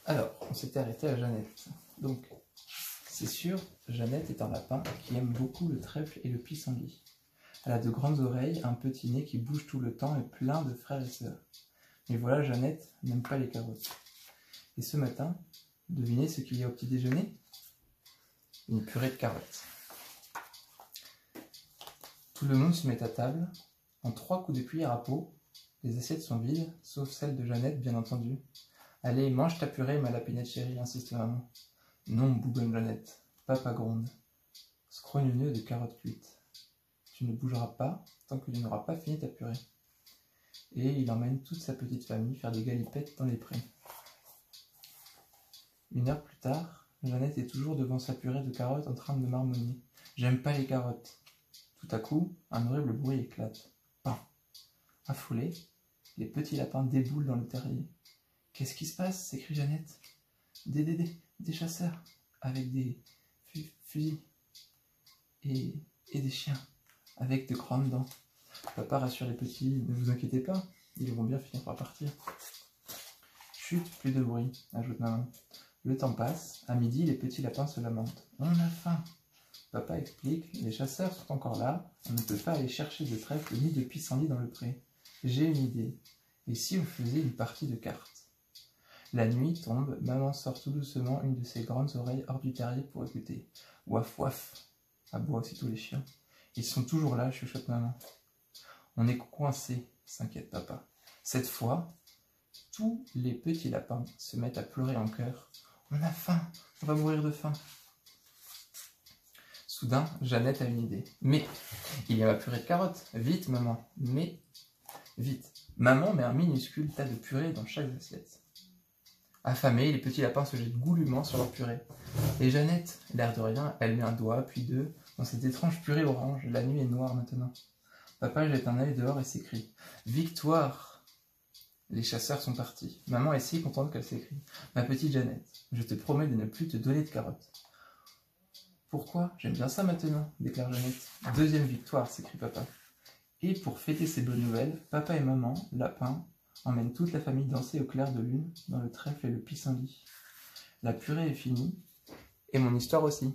Alors, on s'était arrêté à Jeannette. Donc, c'est sûr, Jeannette est un lapin qui aime beaucoup le trèfle et le pissenlit. Elle a de grandes oreilles, un petit nez qui bouge tout le temps et plein de frères et sœurs. Mais voilà, Jeannette n'aime pas les carottes. Et ce matin, devinez ce qu'il y a au petit déjeuner? Une purée de carottes. Tout le monde se met à table. En 3 coups de cuillère à peau, les assiettes sont vides, sauf celle de Jeannette, bien entendu. Allez, mange ta purée, ma lapinette chérie, insiste maman. Non, bougonne Jeannette, papa gronde. Scrogneux de carottes cuites. Tu ne bougeras pas tant que tu n'auras pas fini ta purée. Et il emmène toute sa petite famille faire des galipettes dans les prés. 1 heure plus tard, Jeannette est toujours devant sa purée de carottes en train de marmonner. J'aime pas les carottes. Tout à coup, un horrible bruit éclate. Pan. Affolés, les petits lapins déboulent dans le terrier. Qu'est-ce qui se passe? S'écrie Jeannette. Des chasseurs, avec des fusils et des chiens, avec de grandes dents. Papa rassure les petits, ne vous inquiétez pas, ils vont bien finir par partir. Chut, plus de bruit, ajoute maman. Le temps passe, à midi, les petits lapins se lamentent. On a faim. Papa explique, les chasseurs sont encore là, on ne peut pas aller chercher de trèfle ni de pissenlit dans le pré. J'ai une idée. Et si on faisait une partie de cartes? La nuit tombe, maman sort tout doucement une de ses grandes oreilles hors du terrier pour écouter. Waf waf, aboient aussitôt les chiens. Ils sont toujours là, chuchote maman. On est coincés, s'inquiète papa. Cette fois, tous les petits lapins se mettent à pleurer en chœur. On a faim, on va mourir de faim. Soudain, Jeannette a une idée. Mais il y a ma purée de carottes. Vite, maman. Mais vite. Maman met un minuscule tas de purée dans chaque assiette. Affamés, les petits lapins se jettent goulûment sur leur purée. Et Jeannette, l'air de rien, elle met un doigt, puis 2, dans cette étrange purée orange. La nuit est noire maintenant. Papa jette un œil dehors et s'écrie. Victoire! Les chasseurs sont partis. Maman est si contente qu'elle s'écrie. Ma petite Jeannette, je te promets de ne plus te donner de carottes. Pourquoi? J'aime bien ça maintenant, déclare Jeannette. 2e victoire, s'écrie papa. Et pour fêter ces bonnes nouvelles, papa et maman, lapins, emmènent toute la famille danser au clair de lune dans le trèfle et le pissenlit. La purée est finie, et mon histoire aussi.